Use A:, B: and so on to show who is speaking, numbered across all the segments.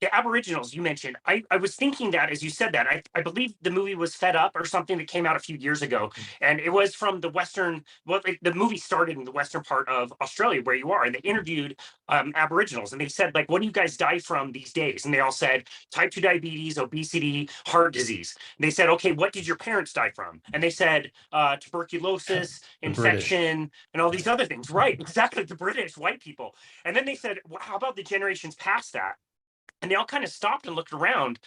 A: The Aboriginals you mentioned, I was thinking that as you said that, I believe the movie was Fed Up or something that came out a few years ago, and it was from the Western. Well, the movie started in the Western part of Australia where you are, and they interviewed Aboriginals, and they said like, "What do you guys die from these days?" And they all said type 2 diabetes, obesity, heart disease. And they said, "Okay, what did your parents die from?" And they said tuberculosis,
B: The British.
A: infection, and all these other things. Right, exactly, the British white people. And then they said, well, "How about the generations past that?" And they all kind of stopped and looked around,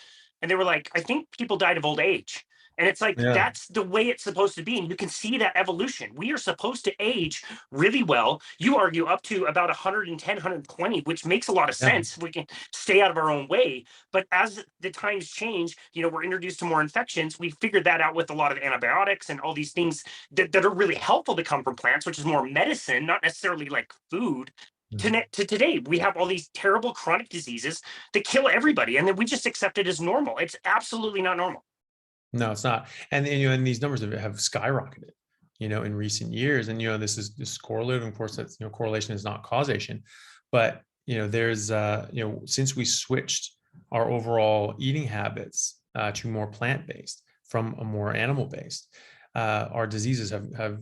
A: and they were like, "I think people died of old age." And it's like,
B: Yeah.
A: that's the way it's supposed to be. And you can see that evolution. We are supposed to age really well. You argue up to about 110, 120, which makes a lot of
B: Yeah.
A: sense. We can stay out of our own way. But as the times change, we're introduced to more infections. We figured that out with a lot of antibiotics and all these things that are really helpful to come from plants, which is more medicine, not necessarily like food.
B: Mhm.
A: To today, we have all these terrible chronic diseases that kill everybody, and then we just accept it as normal. It's absolutely not normal.
B: No, it's not. And and these numbers have skyrocketed, in recent years. And this is correlative. Of course, that's correlation is not causation, but there's since we switched our overall eating habits to more plant-based from a more animal-based, our diseases have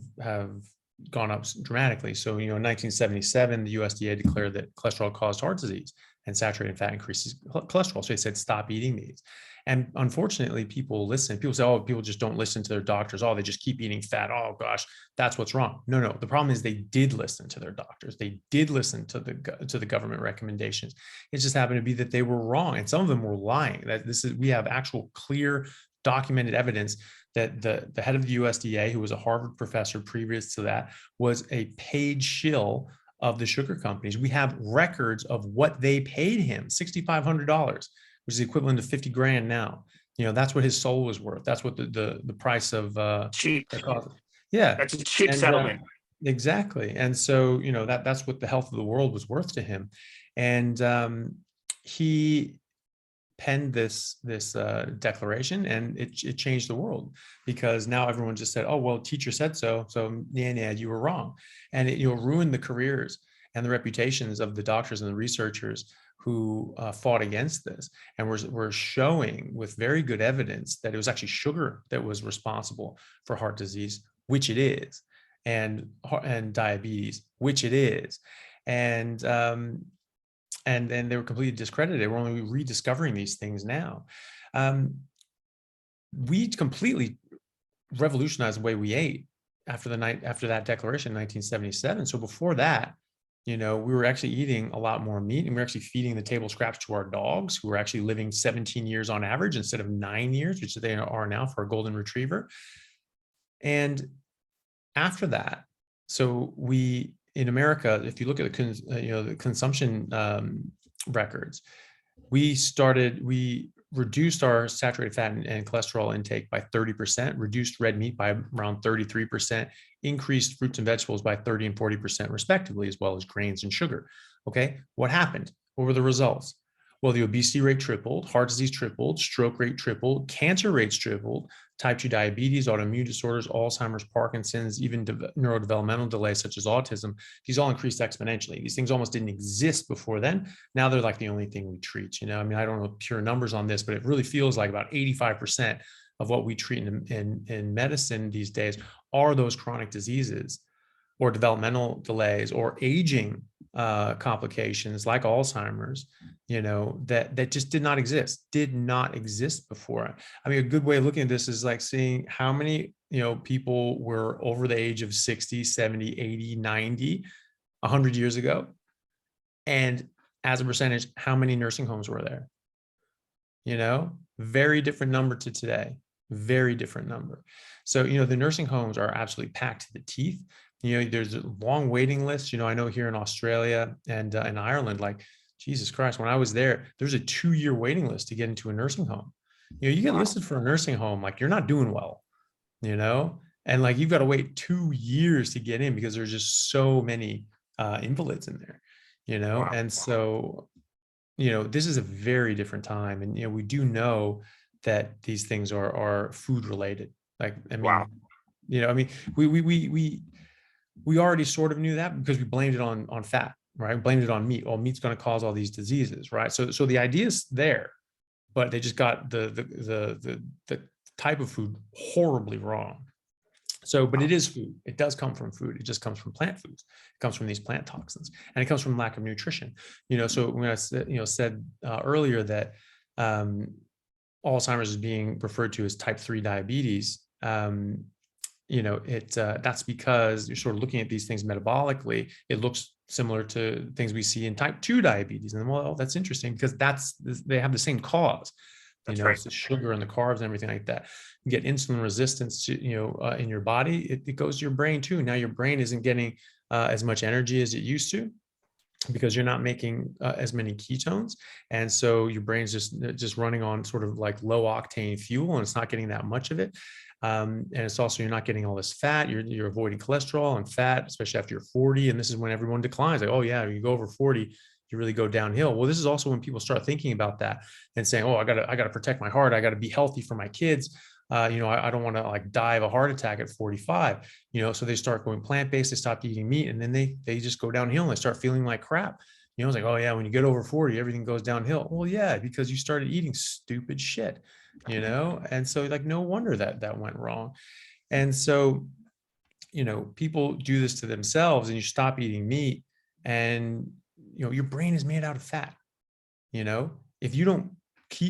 B: gone up dramatically. So in 1977, the USDA declared that cholesterol caused heart disease and saturated fat increases cholesterol. So they said stop eating these. And unfortunately, people listen. People say, "Oh, people just don't listen to their doctors. Oh, they just keep eating fat. Oh gosh, that's what's wrong." No, no. The problem is they did listen to their doctors. They did listen to the government recommendations. It just happened to be that they were wrong, and some of them were lying. That we have actual clear documented evidence that the head of the USDA, who was a Harvard professor previous to that, was a paid shill of the sugar companies. We have records of what they paid him, $6,500, which is the equivalent of 50 grand now. That's what his soul was worth. That's what the price of
A: Cheap.
B: the cost. Yeah.
A: That's a cheap
B: And
A: settlement.
B: exactly. And so, that's what the health of the world was worth to him. And he penned this declaration, and it changed the world, because now everyone just said, "Oh, well, teacher said so, so yeah, you were wrong." And it ruined the careers and the reputations of the doctors and the researchers who fought against this, and we're showing with very good evidence that it was actually sugar that was responsible for heart disease, which it is, and diabetes, which it is, and and then they were completely discredited. We're only rediscovering these things now. Um, we completely revolutionized the way we ate after that declaration in 1977. So before that, we were actually eating a lot more meat, and we were actually feeding the table scraps to our dogs, who were actually living 17 years on average instead of 9 years, which they are now for a golden retriever. And after that, so we in America, if you look at the consumption records, we reduced our saturated fat and cholesterol intake by 30%, reduced red meat by around 33%, increased fruits and vegetables by 30 and 40% respectively, as well as grains and sugar. Okay, what happened? What were the results? Well, the obesity rate tripled, heart disease tripled, stroke rate tripled, cancer rates tripled, type 2 diabetes, autoimmune disorders, Alzheimer's, Parkinson's, even neurodevelopmental delays such as autism. These all increased exponentially. These things almost didn't exist before then. Now they're like the only thing we treat. I mean, I don't know pure numbers on this, but it really feels like about 85% of what we treat in medicine these days are those chronic diseases or developmental delays or aging complications like Alzheimer's, that just did not exist before. I mean, a good way of looking at this is like seeing how many, people were over the age of 60, 70, 80, 90, 100 years ago. And as a percentage, how many nursing homes were there? Very different number to today, very different number. So, the nursing homes are absolutely packed to the teeth. There's a long waiting list. I know here in Australia and in Ireland, like, Jesus Christ, when I was there's a 2-year waiting list to get into a nursing home. You get
A: Wow.
B: listed for a nursing home, like you're not doing well, and like you've got to wait 2 years to get in because there's just so many invalids in there,
A: Wow.
B: and so, this is a very different time. And, we do know that these things are food related. Like, I
A: Wow.
B: mean, I mean, we already sort of knew that because we blamed it on fat. right? Blamed it on meat. Oh, meat's going to cause all these diseases, right? So the idea is there, but they just got the type of food horribly wrong. So, but it is food. It does come from food. It just comes from plant foods. It comes from these plant toxins, and it comes from lack of nutrition. So when I said, earlier that Alzheimer's is being referred to as type 3 diabetes, that's because you're sort of looking at these things metabolically. It looks similar to things we see in type 2 diabetes. And well, that's interesting because they have the same cause.
A: That's right.
B: It's the sugar and the carbs and everything like that. You get insulin resistance to, in your body. It goes to your brain too. Now your brain isn't getting as much energy as it used to, because you're not making as many ketones. And so your brain's just running on sort of like low octane fuel, and it's not getting that much of it. And it's also, you're not getting all this fat. You're avoiding cholesterol and fat, especially after you're 40. And this is when everyone declines. Like, oh yeah, you go over 40, you really go downhill. Well, this is also when people start thinking about that and saying, oh, I gotta protect my heart. I gotta be healthy for my kids. I don't want to like die of a heart attack at 45. So they start going plant-based. They stop eating meat, and then they just go downhill and they start feeling like crap. It's like, oh yeah, when you get over 40, everything goes downhill. Well, yeah, because you started eating stupid shit, and so like, no wonder that went wrong. And so, people do this to themselves, and you stop eating meat, and your brain is made out of fat. If you don't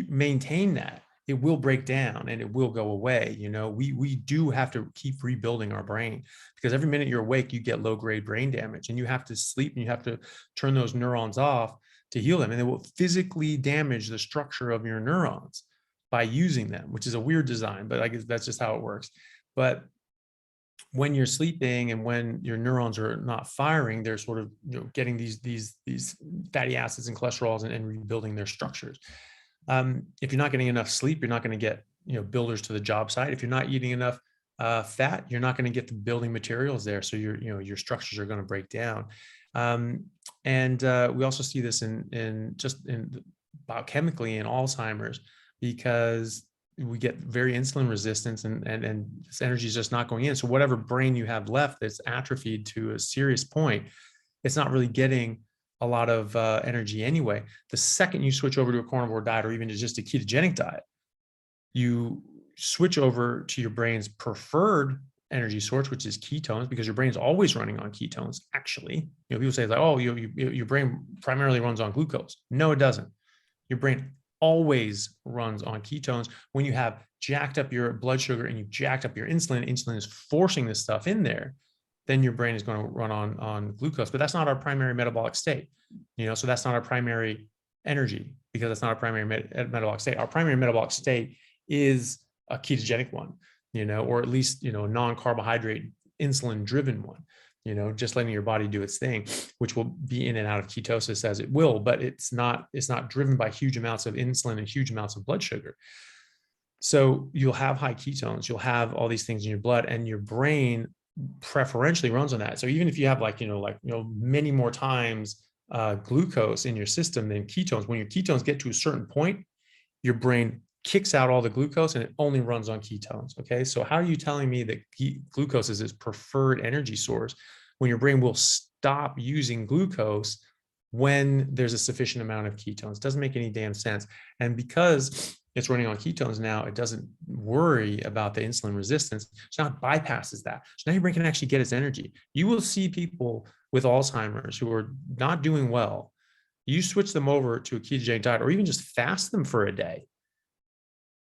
B: maintain that, it will break down and it will go away. We do have to keep rebuilding our brain, because every minute you're awake, you get low grade brain damage, and you have to sleep and you have to turn those neurons off to heal them. And it will physically damage the structure of your neurons by using them, which is a weird design, but I guess that's just how it works. But when you're sleeping and when your neurons are not firing, they're sort of getting these fatty acids and cholesterols and rebuilding their structures. If you're not getting enough sleep, you're not going to get builders to the job site. If you're not eating enough fat, you're not going to get the building materials there. So your structures are going to break down. And we also see this in biochemically in Alzheimer's, because we get very insulin resistance, and this energy is just not going in. So whatever brain you have left that's atrophied to a serious point, it's not really getting a lot of energy anyway. The second you switch over to a carnivore diet, or even to just a ketogenic diet, you switch over to your brain's preferred energy source, which is ketones, because your brain's always running on ketones. Actually, people say like, oh, your brain primarily runs on glucose. No, it doesn't. Your brain always runs on ketones. When you have jacked up your blood sugar and you jacked up your insulin is forcing this stuff in there, then your brain is going to run on glucose. But that's not our primary metabolic state, so that's not our primary energy, because that's not our primary metabolic state. Our primary metabolic state is a ketogenic one, or at least, a non-carbohydrate insulin driven one, just letting your body do its thing, which will be in and out of ketosis as it will, but it's not driven by huge amounts of insulin and huge amounts of blood sugar. So you'll have high ketones, you'll have all these things in your blood, and your brain preferentially runs on that. So even if you have many more times glucose in your system than ketones, when your ketones get to a certain point, your brain kicks out all the glucose and it only runs on ketones. Okay. So how are you telling me that glucose is its preferred energy source when your brain will stop using glucose when there's a sufficient amount of ketones? It doesn't make any damn sense. And because it's running on ketones now, it doesn't worry about the insulin resistance. So now it bypasses that. So now your brain can actually get its energy. You will see people with Alzheimer's who are not doing well. You switch them over to a ketogenic diet, or even just fast them for a day,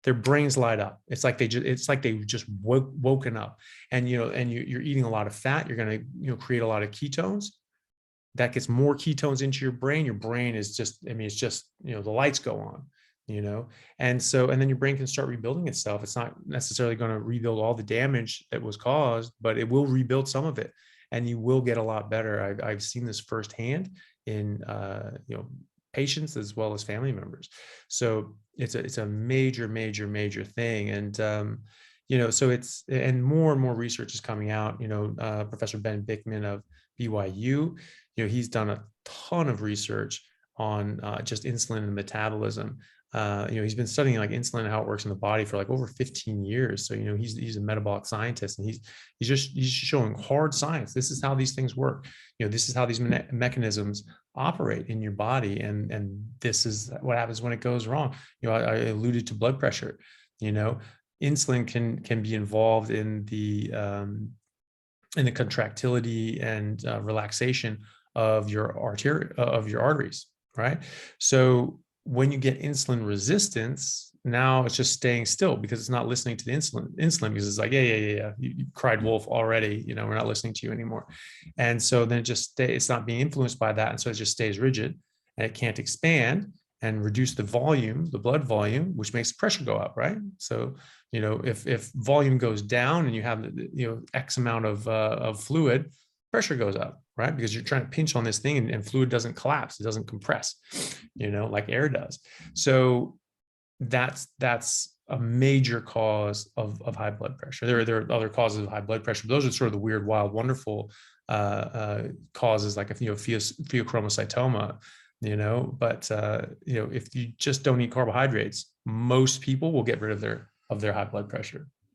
B: their brains light up. It's like they've just woken up, and you're eating a lot of fat. You're going to create a lot of ketones. That gets more ketones into your brain. Your brain is just, it's just, the lights go on, and then your brain can start rebuilding itself. It's not necessarily going to rebuild all the damage that was caused, but it will rebuild some of it, and you will get a lot better. I've seen this firsthand in patients as well as family members. So it's a major thing. And so and more research is coming out. Professor Ben Bickman of BYU, he's done a ton of research on just insulin and metabolism, He's been studying like insulin and how it works in the body for like over 15 years. So, he's a metabolic scientist, and he's showing hard science. This is how these things work. This is how these mechanisms operate in your body. And this is what happens when it goes wrong. I alluded to blood pressure. Insulin can be involved in the contractility and relaxation of your arteries, right? So when you get insulin resistance, now it's just staying still because it's not listening to the insulin because it's like, yeah. You cried wolf already, we're not listening to you anymore. And so then it's not being influenced by that. And so it just stays rigid and it can't expand and reduce the blood volume, which makes pressure go up, right? So, if volume goes down and you have, X amount of fluid, pressure goes up, right? Because you're trying to pinch on this thing and fluid doesn't collapse, it doesn't compress, like air does. So that's a major cause of high blood pressure. There are other causes of high blood pressure, but those are sort of the weird, wild, wonderful causes, like pheochromocytoma. But if you just don't eat carbohydrates, most people will get rid of their high blood pressure.